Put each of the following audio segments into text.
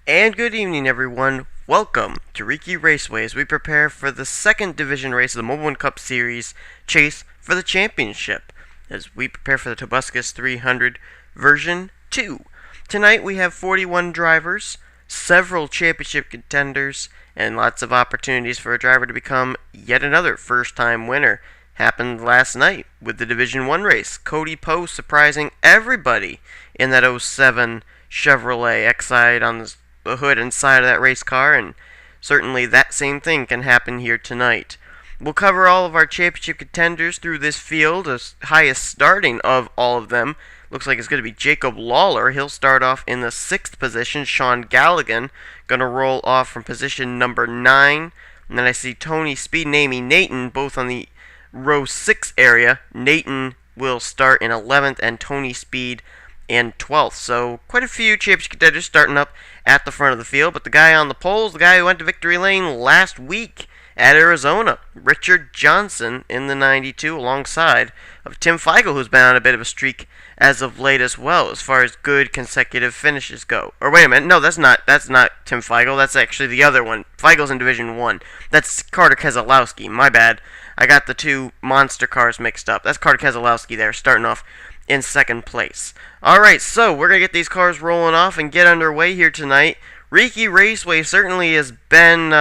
And good evening, everyone. Welcome to Riki Raceway as we prepare for the second division race of the Mobil1 Cup Series Chase for the championship, as we prepare for the Tobuscus 300 version 2. Tonight we have 41 drivers, several championship contenders, and lots of opportunities for a driver to become yet another first-time winner. Happened last night with the Division 1 race. Cody Poe surprising everybody in that '07 Chevrolet Excite on the hood and side of that race car, and certainly that same thing can happen here tonight. We'll cover all of our championship contenders through this field, the highest starting of all of them. Looks like it's going to be Jacob Lawler. He'll start off in the 6th position. Sean Galligan going to roll off from position number 9. And then I see Tony Speed and Amy Nathan both on the row 6 area. Nathan will start in 11th and Tony Speed in 12th. So quite a few championship contenders starting up at the front of the field. But the guy on the pole is the guy who went to victory lane last week at Arizona, Richard Johnson in the 92, alongside of Tim Feigl, who's been on a bit of a streak as of late as well, as far as good consecutive finishes go. Or wait a minute, no, that's not Tim Feigl. That's actually the other one. Feigel's in Division 1. That's Carter Keselowski. My bad. I got the two monster cars mixed up. That's Carter Keselowski there, starting off in 2nd place. Alright, so we're going to get these cars rolling off and get underway here tonight. Riki Raceway certainly has been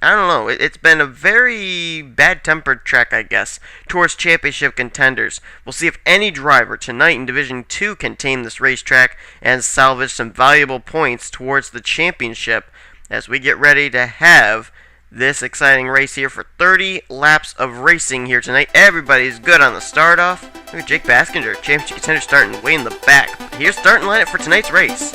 it's been a very bad-tempered track, I guess, towards championship contenders. We'll see if any driver tonight in Division 2 can tame this racetrack and salvage some valuable points towards the championship as we get ready to have this exciting race here for 30 laps of racing here tonight. Everybody's good on the start off. Look at Jake Baskinger, championship contender, starting way in the back. Here's starting lineup for tonight's race.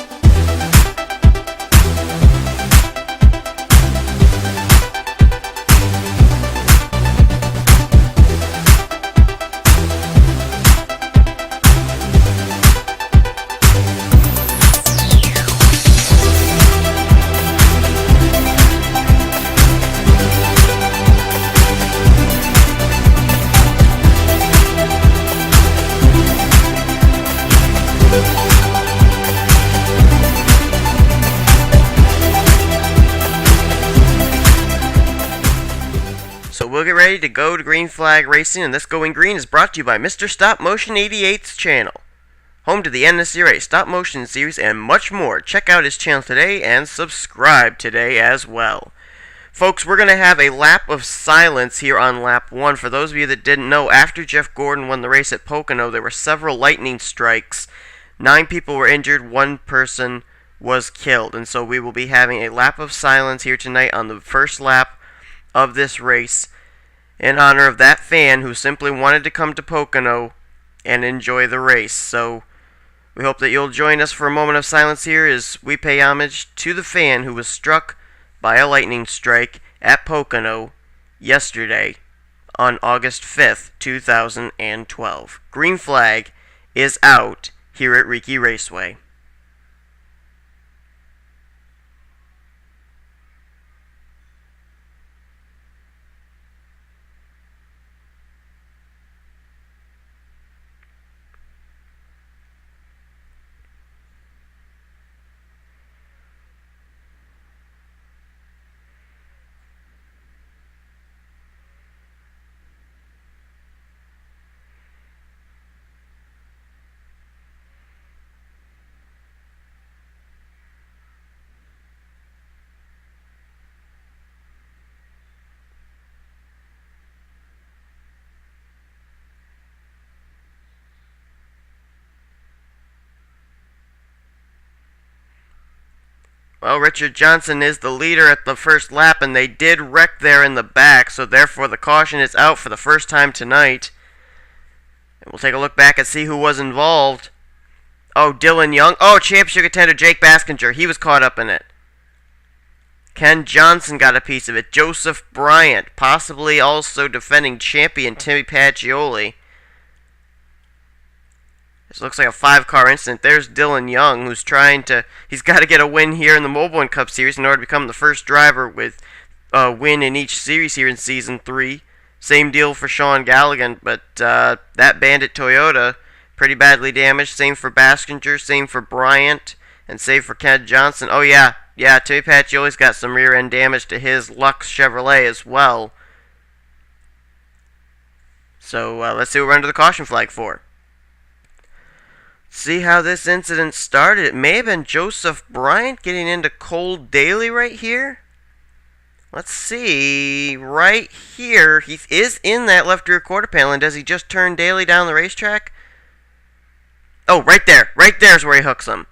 We'll get ready to go to Green Flag Racing, and this Going Green is brought to you by Mr. Stop Motion 88's channel, home to the NNSCRA Stop Motion series and much more. Check out his channel today and subscribe today as well. Folks, we're going to have a lap of silence here on lap 1. For those of you that didn't know, after Jeff Gordon won the race at Pocono, there were several lightning strikes. 9 people were injured, 1 person was killed, and so we will be having a lap of silence here tonight on the first lap of this race, in honor of that fan who simply wanted to come to Pocono and enjoy the race. So we hope that you'll join us for a moment of silence here as we pay homage to the fan who was struck by a lightning strike at Pocono yesterday on August 5th, 2012. Green flag is out here at Riki Raceway. Well, Richard Johnson is the leader at the first lap, and they did wreck there in the back, so therefore the caution is out for the first time tonight. And we'll take a look back and see who was involved. Oh, Dylan Young. Oh, championship contender Jake Baskinger. He was caught up in it. Ken Johnson got a piece of it. Joseph Bryant, possibly also defending champion Timmy Pacioli. This looks like a 5-car incident. There's Dylan Young, who's he's got to get a win here in the Mobil1 Cup Series in order to become the first driver with a win in each series here in Season 3. Same deal for Sean Galligan, but that Bandit Toyota pretty badly damaged. Same for Baskinger, same for Bryant, And save for Ken Johnson. Oh, yeah. Yeah, Timmy Pacioli's got some rear end damage to his Lux Chevrolet as well. So let's see what we're under the caution flag for. See how this incident started. It may have been Joseph Bryant getting into Cole Daly right here. Let's see. Right here, he is in that left rear quarter panel. And does he just turn Daly down the racetrack? Oh, right there. Right there is where he hooks him.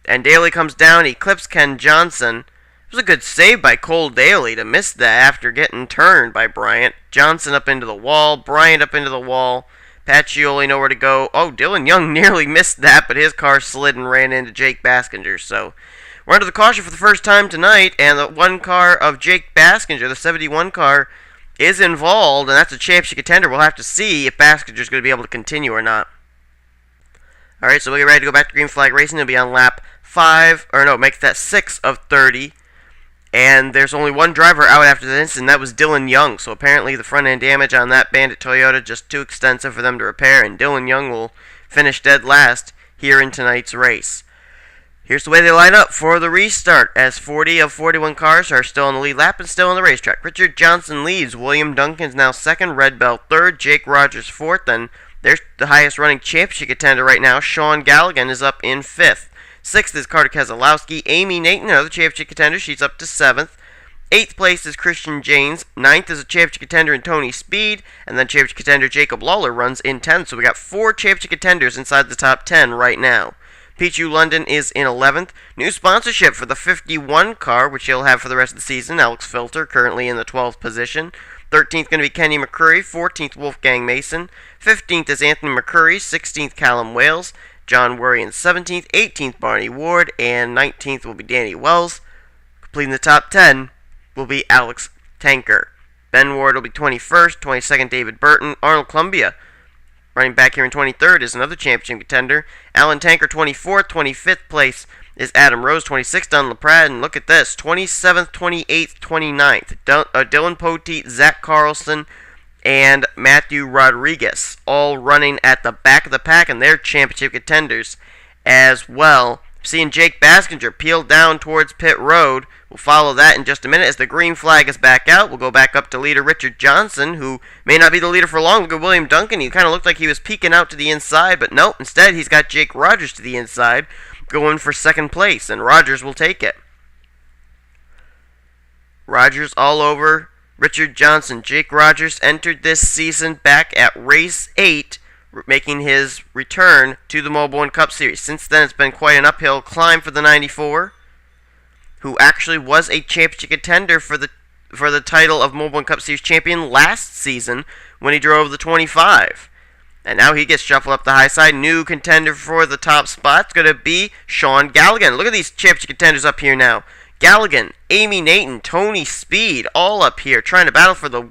And Daly comes down. He clips Ken Johnson. It was a good save by Cole Daly to miss that after getting turned by Bryant. Johnson up into the wall. Bryant up into the wall. Pacioli nowhere to go. Oh, Dylan Young nearly missed that, but his car slid and ran into Jake Baskinger. So we're under the caution for the first time tonight, and the one car of Jake Baskinger, the 71 car, is involved, and that's a championship contender. We'll have to see if Baskinger's going to be able to continue or not. Alright, so we'll get ready to go back to green flag racing. It'll be on lap 6 of 30. And there's only one driver out after this, and that was Dylan Young. So apparently the front end damage on that Bandit Toyota just too extensive for them to repair, and Dylan Young will finish dead last here in tonight's race. Here's the way they line up for the restart, as 40 of 41 cars are still on the lead lap and still on the racetrack. Richard Johnson leads. William Duncan's now second. Red Bell third. Jake Rogers fourth. And there's the highest running championship contender right now. Sean Galligan is up in fifth. Sixth is Carter Keselowski. Amy Nathan, another championship contender, she's up to seventh. Eighth place is Christian James. Ninth is a championship contender in Tony Speed. And then championship contender Jacob Lawler runs in 10th. So we got 4 championship contenders inside the top 10 right now. Pichu London is in 11th. New sponsorship for the 51 car, which he'll have for the rest of the season. Alex Filter currently in the 12th position. 13th going to be Kenny McCurry. 14th Wolfgang Mason. 15th is Anthony McCurry. 16th Callum Wales. John Worry in 17th, 18th Barney Ward, and 19th will be Danny Wells. Completing the top 10 will be Alex Tanker. Ben Ward will be 21st, 22nd David Burton. Arnold Columbia running back here in 23rd is another championship contender. Alan Tanker 24th, 25th place is Adam Rose, 26th Don LaPrade, and look at this, 27th, 28th, 29th. Dylan Poteet, Zach Carlson, and Matthew Rodriguez, all running at the back of the pack, and they're championship contenders as well. Seeing Jake Baskinger peel down towards pit road. We'll follow that in just a minute as the green flag is back out. We'll go back up to leader Richard Johnson, who may not be the leader for long. Look at William Duncan. He kind of looked like he was peeking out to the inside, but no, instead he's got Jake Rogers to the inside going for second place, and Rogers will take it. Rogers all over Richard Johnson. Jake Rogers entered this season back at race 8, making his return to the Mobil1 Cup Series. Since then, it's been quite an uphill climb for the 94, who actually was a championship contender for the title of Mobil1 Cup Series champion last season when he drove the 25. And now he gets shuffled up the high side. New contender for the top spot is going to be Sean Galligan. Look at these championship contenders up here now. Galligan, Amy Nathan, Tony Speed, all up here trying to battle for the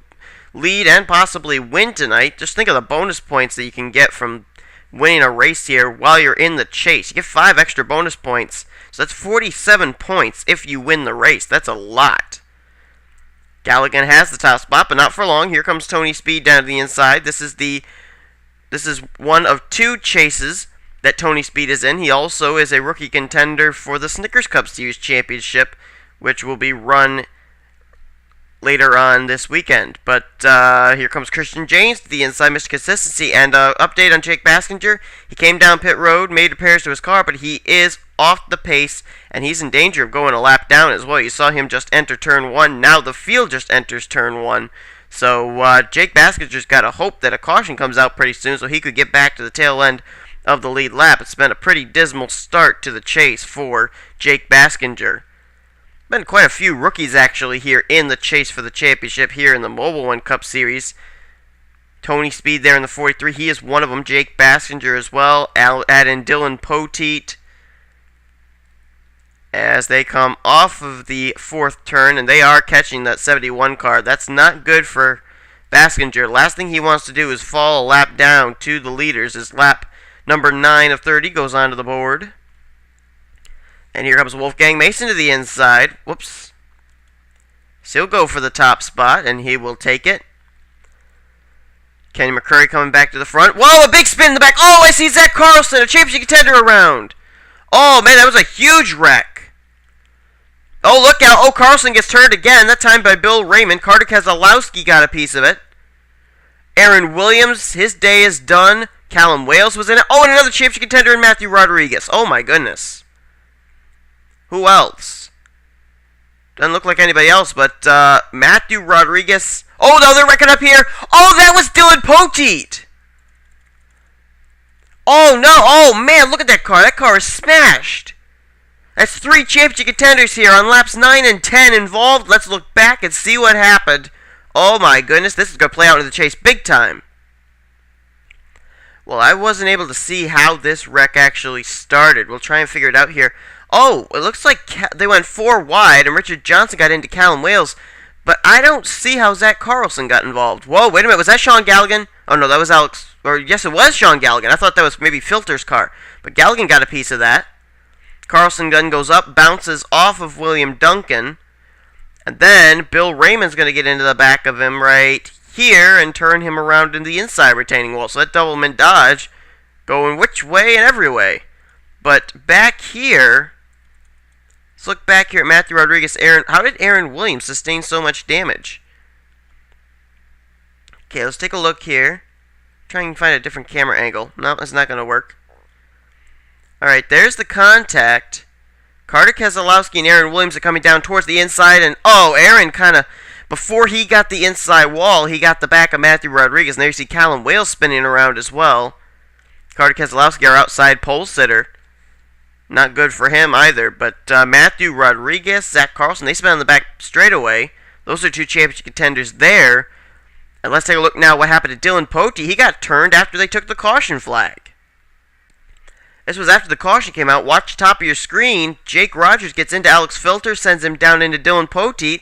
lead and possibly win tonight. Just think of the bonus points that you can get from winning a race here while you're in the chase. You get 5 extra bonus points, so that's 47 points if you win the race. That's a lot. Galligan has the top spot, but not for long. Here comes Tony Speed down to the inside. This is one of 2 chases that Tony Speed is in. He also is a rookie contender for the Snickers Cup Series Championship, which will be run later on this weekend. But here comes Christian James to the inside, Mr. Consistency. And update on Jake Baskinger. He came down pit road, made repairs to his car, but he is off the pace, and he's in danger of going a lap down as well. You saw him just enter turn 1. Now the field just enters turn 1. So Jake Baskinger's got to hope that a caution comes out pretty soon so he could get back to the tail end of the lead lap. It's been a pretty dismal start to the chase for Jake Baskinger. Been quite a few rookies actually here in the chase for the championship here in the Mobil1 Cup Series. Tony Speed there in the 43, he is one of them. Jake Baskinger as well. Add in Dylan Poteet as they come off of the 4th turn, and they are catching that 71 car. That's not good for Baskinger. Last thing he wants to do is fall a lap down to the leaders. His lap number 9 of 30 goes onto the board. And here comes Wolfgang Mason to the inside. Whoops. So he'll go for the top spot, and he will take it. Kenny McCurry coming back to the front. Whoa, a big spin in the back. Oh, I see Zach Carlson, a championship contender around. Oh, man, that was a huge wreck. Oh, look out. Oh, Carlson gets turned again, that time by Bill Raymond. Carter Keselowski got a piece of it. Aaron Williams, his day is done. Callum Wales was in it. Oh, and another championship contender in Matthew Rodriguez. Oh, my goodness. Who else? Doesn't look like anybody else, but Matthew Rodriguez. Oh, no, they're wrecking up here. Oh, that was Dylan Poteet. Oh, no. Oh, man, look at that car. That car is smashed. That's 3 championship contenders here on laps 9 and 10 involved. Let's look back and see what happened. Oh, my goodness. This is going to play out into the chase big time. Well, I wasn't able to see how this wreck actually started. We'll try and figure it out here. Oh, it looks like they went 4 wide, and Richard Johnson got into Callum Wales. But I don't see how Zach Carlson got involved. Whoa, wait a minute. Was that Sean Galligan? Oh, no, that was Alex. Or, yes, it was Sean Galligan. I thought that was maybe Filter's car. But Galligan got a piece of that. Carlson then goes up, bounces off of William Duncan. And then Bill Raymond's going to get into the back of him right here and turn him around in the inside retaining wall. So that doublemint dodge going which way and every way. But back here, let's look back here at Matthew Rodriguez. How did Aaron Williams sustain so much damage? Okay, let's take a look here. Try and find a different camera angle. No, that's not going to work. Alright, there's the contact. Carter Keselowski and Aaron Williams are coming down towards the inside, and oh, Aaron kind of, before he got the inside wall, he got the back of Matthew Rodriguez, and there you see Callum Wales spinning around as well. Carter Keselowski, our outside pole sitter. Not good for him either, but Matthew Rodriguez, Zach Carlson, they spin on the back straightaway. Those are 2 championship contenders there. And let's take a look now what happened to Dylan Poteet. He got turned after they took the caution flag. This was after the caution came out. Watch the top of your screen. Jake Rogers gets into Alex Filter, sends him down into Dylan Poteet.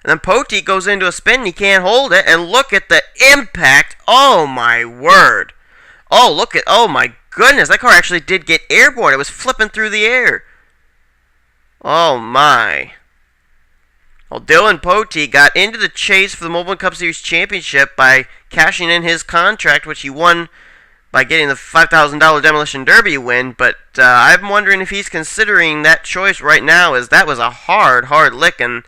And then Poteet goes into a spin, and he can't hold it. And look at the impact. Oh, my word. Oh, look at, oh, my goodness. That car actually did get airborne. It was flipping through the air. Oh, my. Well, Dylan Poteet got into the chase for the Mobil1 Cup Series Championship by cashing in his contract, which he won by getting the $5,000 Demolition Derby win, but I'm wondering if he's considering that choice right now, as that was a hard licking.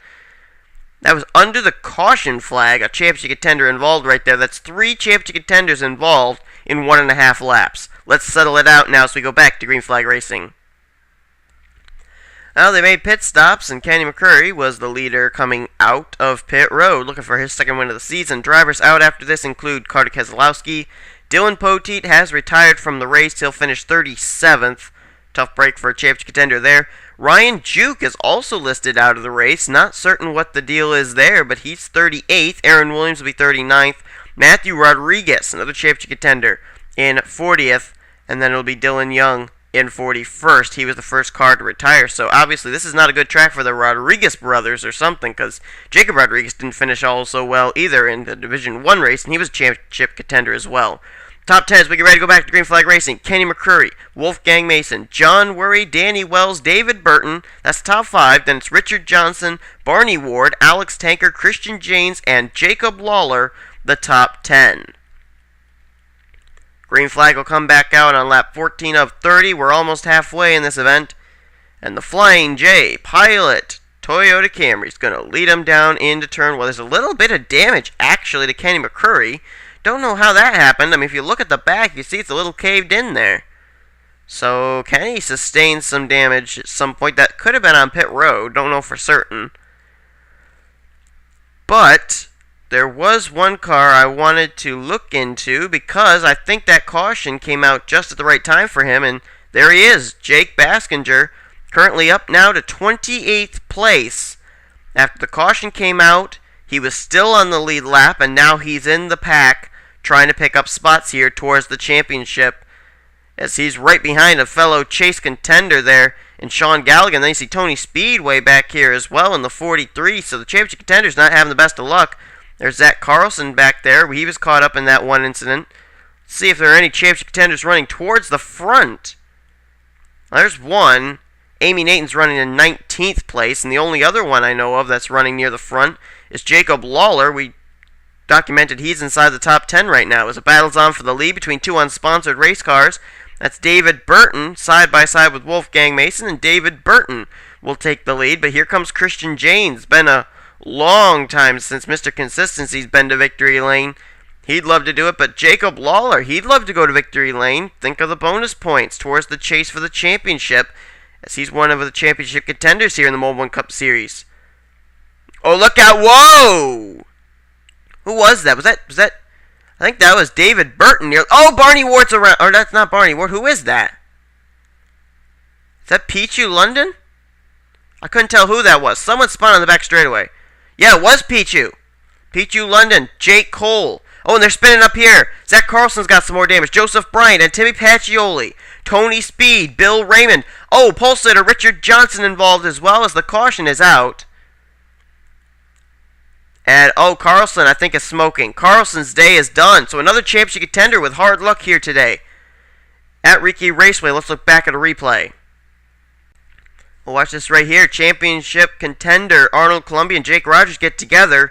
That was under the caution flag, a championship contender involved right there. That's 3 championship contenders involved in 1.5 laps. Let's settle it out now as we go back to green flag racing. Well, they made pit stops, and Kenny McCurry was the leader coming out of pit road, looking for his 2nd win of the season. Drivers out after this include Carter Keselowski. Dylan Poteet has retired from the race. He'll finish 37th. Tough break for a championship contender there. Ryan Juke is also listed out of the race. Not certain what the deal is there, but he's 38th. Aaron Williams will be 39th. Matthew Rodriguez, another championship contender, in 40th. And then it'll be Dylan Young in 41st. He was the first car to retire. So obviously this is not a good track for the Rodriguez brothers or something, because Jacob Rodriguez didn't finish all so well either in the Division 1 race, and he was a championship contender as well. Top 10 as we get ready to go back to green flag racing. Kenny McCurry, Wolfgang Mason, John Worry, Danny Wells, David Burton. That's top 5. Then it's Richard Johnson, Barney Ward, Alex Tanker, Christian Janes, and Jacob Lawler, the top 10. Green flag will come back out on lap 14 of 30. We're almost halfway in this event. And the Flying J Pilot Toyota Camry is going to lead them down into turn 1. There's a little bit of damage, actually, to Kenny McCurry. Don't know how that happened. I mean, if you look at the back, you see it's a little caved in there. So, Kenny sustained some damage at some point. That could have been on pit road. Don't know for certain. But there was one car I wanted to look into, because I think that caution came out just at the right time for him. And there he is, Jake Baskinger, currently up now to 28th place. After the caution came out, he was still on the lead lap, and now he's in the pack, trying to pick up spots here towards the championship, as he's right behind a fellow chase contender there in Sean Galligan. Then you see Tony Speedway back here as well in the 43, so the championship contender's not having the best of luck. There's Zach Carlson back there. He was caught up in that one incident. Let's see if there are any championship contenders running towards the front. There's one. Amy Nathan's running in 19th place, and the only other one I know of that's running near the front is Jacob Lawler. We documented he's inside the top 10 right now as the battle's on for the lead between 2 unsponsored race cars. That's David Burton side by side with Wolfgang Mason, and David Burton will take the lead. But here comes Christian Janes. It's been a long time since Mr. Consistency's been to victory lane. He'd love to do it, but Jacob Lawler, he'd love to go to victory lane. Think of the bonus points towards the chase for the championship, as he's one of the championship contenders here in the Mobil1 Cup Series. Oh, look out. Whoa! Who was that? Was that? I think that was David Burton. Oh, Barney Ward's around. Or that's not Barney Ward. Who is that? Is that Pichu London? I couldn't tell who that was. Someone spun on the back straightaway. Yeah, it was Pichu. Pichu London. Jake Cole. Oh, and they're spinning up here. Zach Carlson's got some more damage. Joseph Bryant and Timmy Pacioli. Tony Speed. Bill Raymond. Oh, pole sitter Richard Johnson involved as well, as the caution is out. And, oh, Carlson, I think, is smoking. Carlson's day is done. So another championship contender with hard luck here today at Riki Raceway. Let's look back at a replay. Well, watch this right here. Championship contender Arnold Columbia and Jake Rogers get together.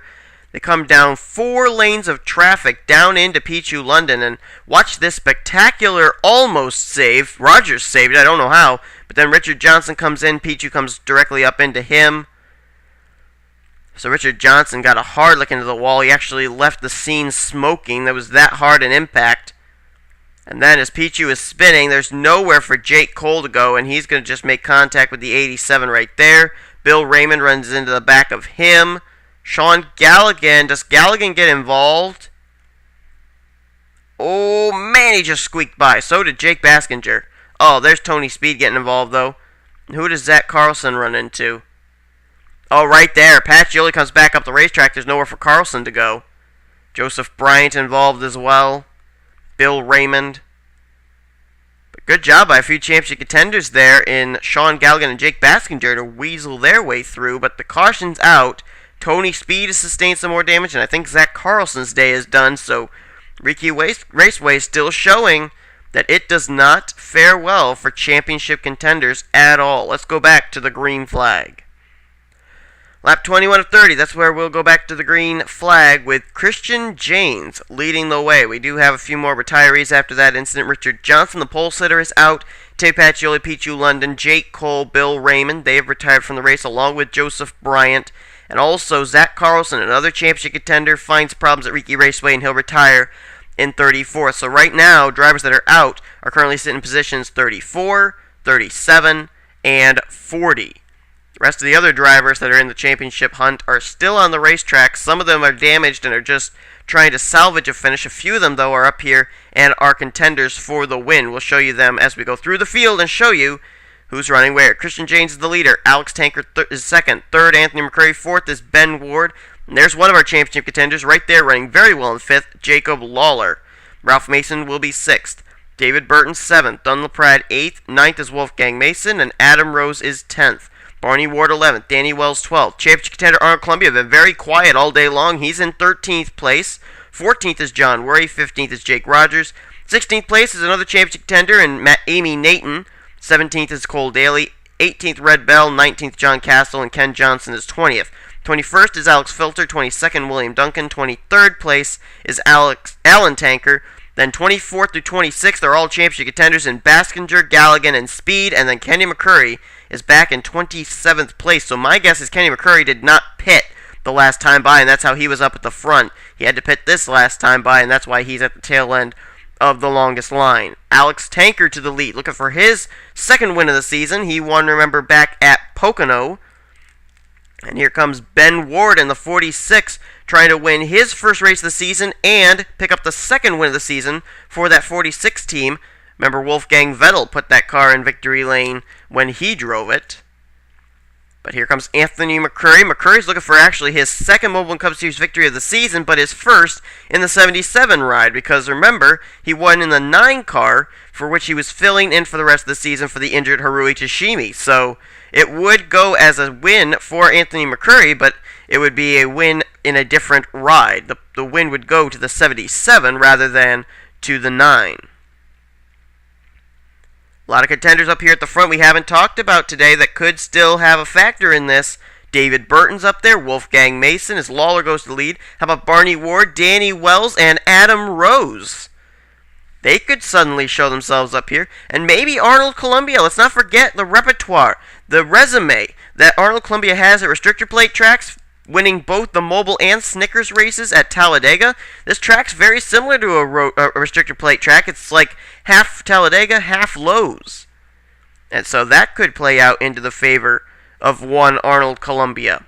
They come down 4 lanes of traffic down into Pichu London. And watch this spectacular almost save. Rogers saved it. I don't know how. But then Richard Johnson comes in. Pichu comes directly up into him. So Richard Johnson got a hard look into the wall. He actually left the scene smoking. That was that hard an impact. And then as Pichu is spinning, there's nowhere for Jake Cole to go, and he's going to just make contact with the 87 right there. Bill Raymond runs into the back of him. Sean Galligan. Does Galligan get involved? Oh, man, he just squeaked by. So did Jake Baskinger. Oh, there's Tony Speed getting involved, though. Who does Zach Carlson run into? Oh, right there. Pacioli comes back up the racetrack. There's nowhere for Carlson to go. Joseph Bryant involved as well. Bill Raymond. But good job by a few championship contenders there in Sean Galligan and Jake Baskinger to weasel their way through. But the caution's out. Tony Speed has sustained some more damage, and I think Zach Carlson's day is done. So Riki Raceway is still showing that it does not fare well for championship contenders at all. Let's go back to the green flag. Lap 21 of 30, that's where we'll go back to the green flag with Christian Janes leading the way. We do have a few more retirees after that incident. Richard Johnson, the pole sitter, is out. Timmy Pacioli, Pichu London, Jake Cole, Bill Raymond, they have retired from the race along with Joseph Bryant. And also Zach Carlson, another championship contender, finds problems at Riki Raceway and he'll retire in 34th. So right now, drivers that are out are currently sitting in positions 34, 37, and 40. The rest of the other drivers that are in the championship hunt are still on the racetrack. Some of them are damaged and are just trying to salvage a finish. A few of them, though, are up here and are contenders for the win. We'll show you them as we go through the field and show you who's running where. Christian Janes is the leader. Alex Tanker is second. Third, Anthony McCurry. Fourth is Ben Ward. And there's one of our championship contenders right there running very well in fifth, Jacob Lawler. Ralph Mason will be sixth. David Burton, seventh. Dunlap Pratt, eighth. Ninth is Wolfgang Mason. And Adam Rose is 10th. Barney Ward 11th, Danny Wells 12th. Championship contender Arnold Columbia been very quiet all day long. He's in 13th place. 14th is John Worry. 15th is Jake Rogers. 16th place is another championship contender and Amy Nathan. 17th is Cole Daly. 18th Red Bell. 19th John Castle and Ken Johnson is 20th. 21st is Alex Filter. 22nd William Duncan. 23rd place is Alan Tanker. Then 24th through 26th are all championship contenders in Baskinger, Galligan, and Speed. And then Kenny McCurry is back in 27th place. So my guess is Kenny McCurry did not pit the last time by, and that's how he was up at the front. He had to pit this last time by, and that's why he's at the tail end of the longest line. Alex Tanker to the lead, looking for his second win of the season. He won, remember, back at Pocono. And here comes Ben Ward in the 46, trying to win his first race of the season and pick up the second win of the season for that 46 team. Remember, Wolfgang Vettel put that car in victory lane when he drove it. But here comes Anthony McCurry. McCurry's looking for actually his second Mobil1 Cup Series victory of the season, but his first in the 77 ride, because remember, he won in the 9 car, for which he was filling in for the rest of the season for the injured Harui Tashimi. So it would go as a win for Anthony McCurry, but it would be a win in a different ride. The win would go to the 77 rather than to the 9. A lot of contenders up here at the front we haven't talked about today that could still have a factor in this. David Burton's up there, Wolfgang Mason, as Lawler goes to the lead. How about Barney Ward, Danny Wells, and Adam Rose? They could suddenly show themselves up here. And maybe Arnold Columbia. Let's not forget the repertoire, the resume that Arnold Columbia has at restrictor plate tracks, winning both the Mobil and Snickers races at Talladega. This track's very similar to a restrictor plate track. It's like half Talladega, half Lowe's. And so that could play out into the favor of one Arnold Columbia.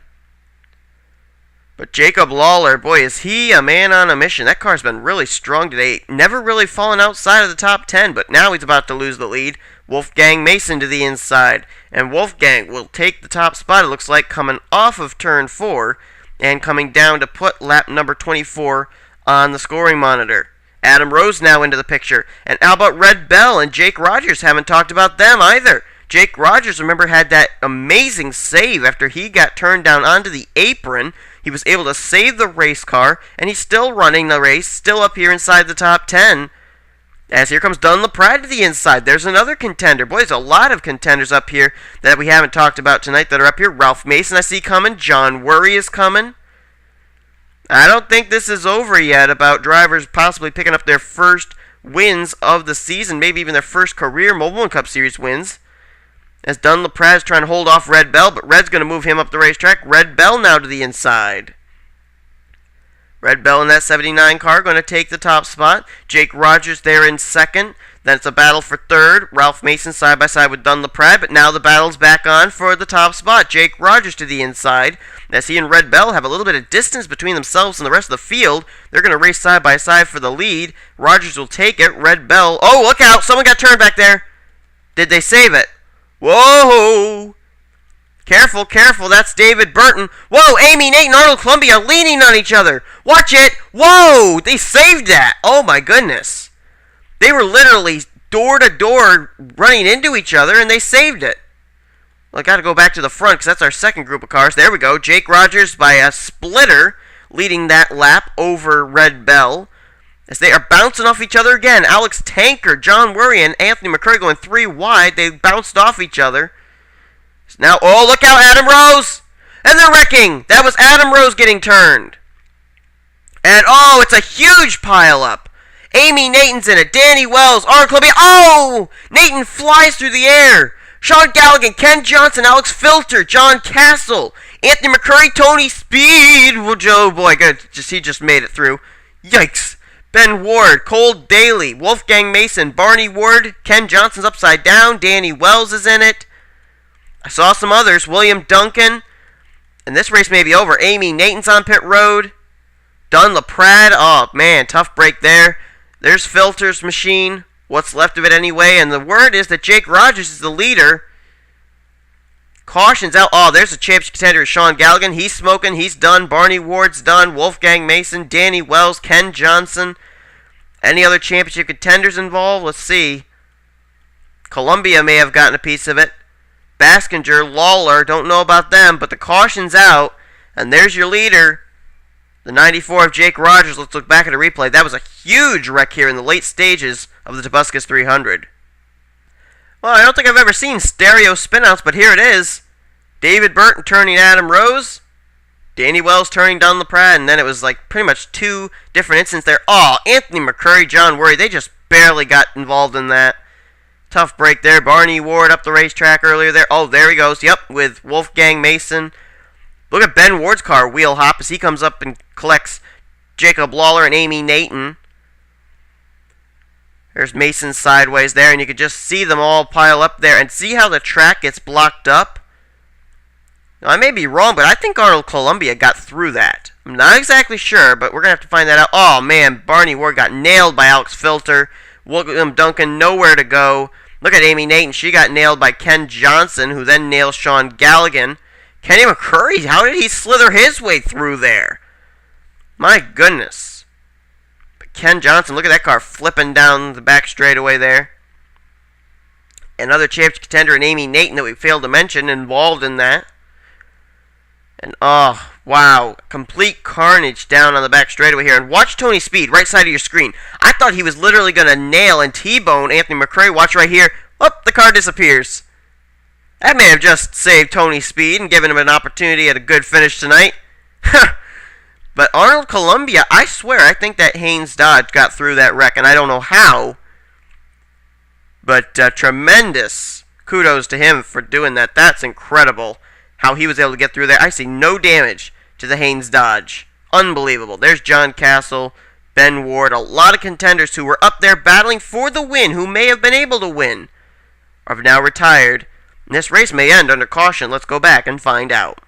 But Jacob Lawler, boy, is he a man on a mission. That car's been really strong today. Never really fallen outside of the top 10, but now he's about to lose the lead. Wolfgang Mason to the inside. And Wolfgang will take the top spot, it looks like, coming off of turn 4 and coming down to put lap number 24 on the scoring monitor. Adam Rose now into the picture. And how about Red Bell and Jake Rogers? Haven't talked about them either. Jake Rogers, remember, had that amazing save after he got turned down onto the apron. He was able to save the race car, and he's still running the race, still up here inside the top 10. As here comes Dunn LaPrade to the inside. There's another contender. Boy, there's a lot of contenders up here that we haven't talked about tonight that are up here. Ralph Mason I see coming. John Worry is coming. I don't think this is over yet about drivers possibly picking up their first wins of the season, maybe even their first career Mobil1 Cup Series wins. As Dunn LaPrade is trying to hold off Red Bell, but Red's going to move him up the racetrack. Red Bell now to the inside. Red Bell in that 79 car going to take the top spot. Jake Rogers there in second. Then it's a battle for third. Ralph Mason side by side with Dunn LaPrade, but now the battle's back on for the top spot. Jake Rogers to the inside. As he and Red Bell have a little bit of distance between themselves and the rest of the field, they're going to race side by side for the lead. Rogers will take it. Red Bell. Oh, look out! Someone got turned back there. Did they save it? Whoa! Careful, careful, that's David Burton. Whoa, Amy, Nate, and Arnold Columbia leaning on each other. Watch it. Whoa, they saved that. Oh my goodness. They were literally door to door running into each other, and they saved it. Well, I got to go back to the front because that's our second group of cars. There we go. Jake Rogers by a splitter leading that lap over Red Bell. As they are bouncing off each other again. Alex Tanker, John Worry, and Anthony McCurry going 3 wide. They bounced off each other. Now, oh, look out, Adam Rose! And they're wrecking! That was Adam Rose getting turned. And, oh, it's a huge pileup. Amy Naton's in it. Danny Wells, Arnold Columbia. Oh! Naton flies through the air. Sean Galligan, Ken Johnson, Alex Filter, John Castle, Anthony McCurry, Tony Speed. Well, Joe, boy, good. He just made it through. Yikes. Ben Ward, Cole Daly, Wolfgang Mason, Barney Ward, Ken Johnson's upside down, Danny Wells is in it. I saw some others, William Duncan, and this race may be over. Amy Naton's on pit road. Dunn LaPrade, oh man, tough break there. There's Filter's machine, what's left of it anyway, and the word is that Jake Rogers is the leader. Caution's out. Oh, there's a championship contender, Sean Galligan. He's smoking. He's done. Barney Ward's done. Wolfgang Mason, Danny Wells, Ken Johnson. Any other championship contenders involved? Let's see. Columbia may have gotten a piece of it. Baskinger, Lawler, don't know about them, but the caution's out. And there's your leader, the 94 of Jake Rogers. Let's look back at a replay. That was a huge wreck here in the late stages of the Tobuscus 300. Well, I don't think I've ever seen stereo spinouts, but here it is. David Burton turning Adam Rose. Danny Wells turning Dunn LaPrade, and then it was like pretty much 2 different incidents there. Oh, Anthony McCurry, John Worry, they just barely got involved in that. Tough break there. Barney Ward up the racetrack earlier there. Oh, there he goes. Yep, with Wolfgang Mason. Look at Ben Ward's car wheel hop as he comes up and collects Jacob Lawler and Amy Naton. There's Mason sideways there, and you can just see them all pile up there. And see how the track gets blocked up? Now, I may be wrong, but I think Arnold Columbia got through that. I'm not exactly sure, but we're going to have to find that out. Oh, man, Barney Ward got nailed by Alex Filter. William Duncan, nowhere to go. Look at Amy Naton. She got nailed by Ken Johnson, who then nails Sean Galligan. Kenny McCurry, how did he slither his way through there? My goodness. Ken Johnson, look at that car flipping down the back straightaway there. Another championship contender in Amy Naton that we failed to mention involved in that. And oh, wow, complete carnage down on the back straightaway here. And watch Tony Speed, right side of your screen. I thought he was literally going to nail and T-bone Anthony McCurry. Watch right here. Oh, the car disappears. That may have just saved Tony Speed and given him an opportunity at a good finish tonight. But Arnold Columbia, I swear, I think that Haynes Dodge got through that wreck, and I don't know how, But tremendous kudos to him for doing that. That's incredible how he was able to get through there. I see no damage to the Haynes Dodge. Unbelievable. There's John Castle, Ben Ward, a lot of contenders who were up there battling for the win, who may have been able to win, have now retired. And this race may end under caution. Let's go back and find out.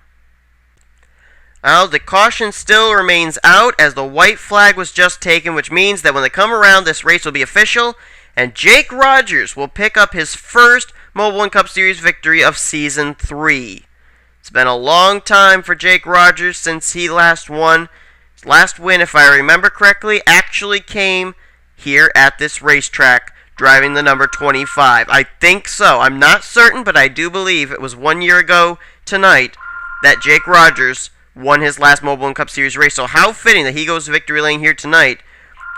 Well, the caution still remains out as the white flag was just taken, which means that when they come around, this race will be official, and Jake Rogers will pick up his first Mobil1 Cup Series victory of Season 3. It's been a long time for Jake Rogers since he last won. His last win, if I remember correctly, actually came here at this racetrack, driving the number 25. I think so. I'm not certain, but I do believe it was 1 year ago tonight that Jake Rogers won his last Mobil1 Cup Series race. So how fitting that he goes to victory lane here tonight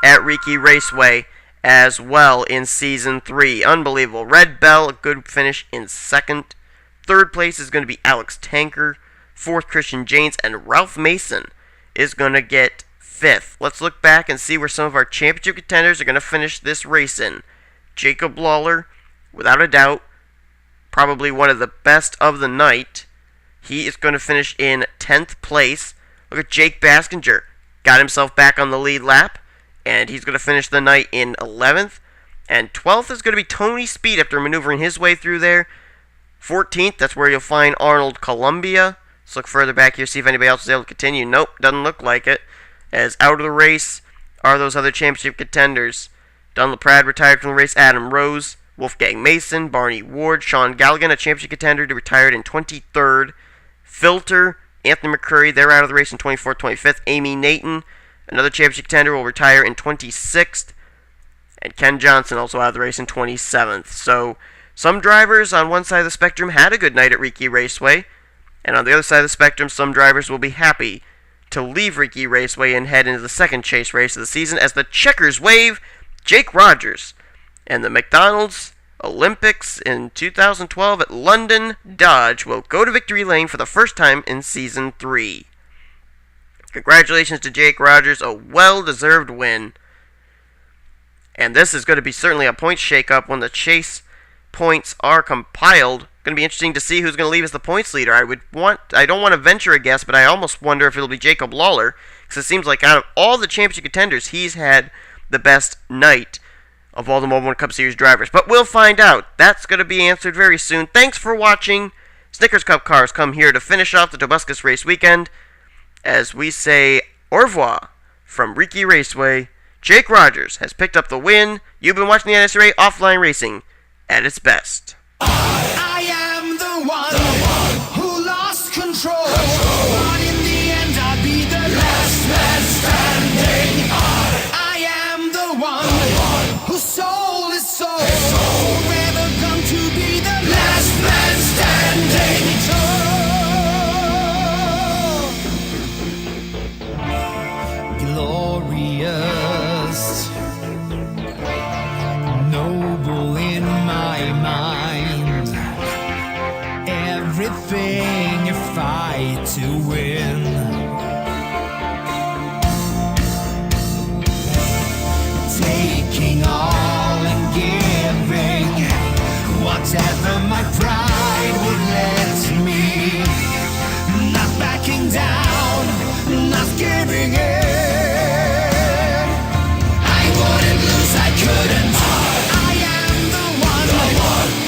at Riki Raceway as well in Season 3. Unbelievable. Red Bell, a good finish in second. Third place is going to be Alex Tanker. Fourth, Christian Janes. And Ralph Mason is going to get fifth. Let's look back and see where some of our championship contenders are going to finish this race in. Jacob Lawler, without a doubt, probably one of the best of the night. He is going to finish in 10th place. Look at Jake Baskinger. Got himself back on the lead lap, and he's going to finish the night in 11th. And 12th is going to be Tony Speed after maneuvering his way through there. 14th, that's where you'll find Arnold Columbia. Let's look further back here, see if anybody else is able to continue. Nope, doesn't look like it. As out of the race are those other championship contenders. Don LaPrade retired from the race. Adam Rose, Wolfgang Mason, Barney Ward, Sean Galligan, a championship contender, retired in 23rd. Filter, Anthony McCurry, they're out of the race in 24th, 25th. Amy Nathan, another championship contender, will retire in 26th. And Ken Johnson also out of the race in 27th. So some drivers on one side of the spectrum had a good night at Riki Raceway. And on the other side of the spectrum, some drivers will be happy to leave Riki Raceway and head into the second chase race of the season as the checkers wave. Jake Rogers and the McDonald's Olympics in 2012 at London Dodge will go to victory lane for the first time in Season 3. Congratulations to Jake Rogers, a well-deserved win. And this is going to be certainly a point shake-up when the chase points are compiled. Going to be interesting to see who's going to leave as the points leader. I don't want to venture a guess, but I almost wonder if it'll be Jacob Lawler, because it seems like out of all the championship contenders, he's had the best night of all the Mobil1 Cup Series drivers. But we'll find out. That's going to be answered very soon. Thanks for watching. Snickers Cup cars come here to finish off the Tobuscus race weekend as we say au revoir from Riki Raceway. Jake Rogers has picked up the win. You've been watching the NNSCRA Offline Racing at its best. I am the one who lost control. But in the end, I'll be the last man standing. I am the one whose soul is sold. Forever come to be the last man standing. Glorious, noble in my mind. Everything you fight to win. Taking all and giving whatever my pride would let me. Not backing down, not giving in. I wouldn't lose, I couldn't. I am the one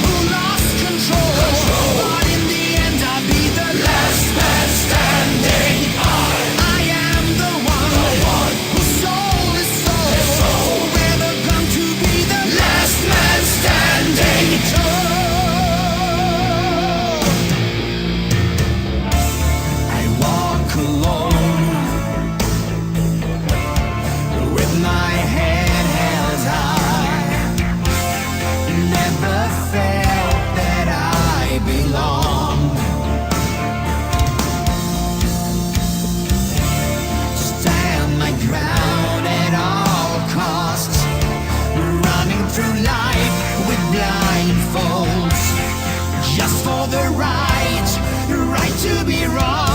who lost control. But in the end, I'll be the last man standing. I am the one whose soul is sold. Forever come to be the last man standing. I walk alone with my head held high. Never felt that I belonged. Stand my ground at all costs. Running through life with blindfolds. Just for the right to be wrong.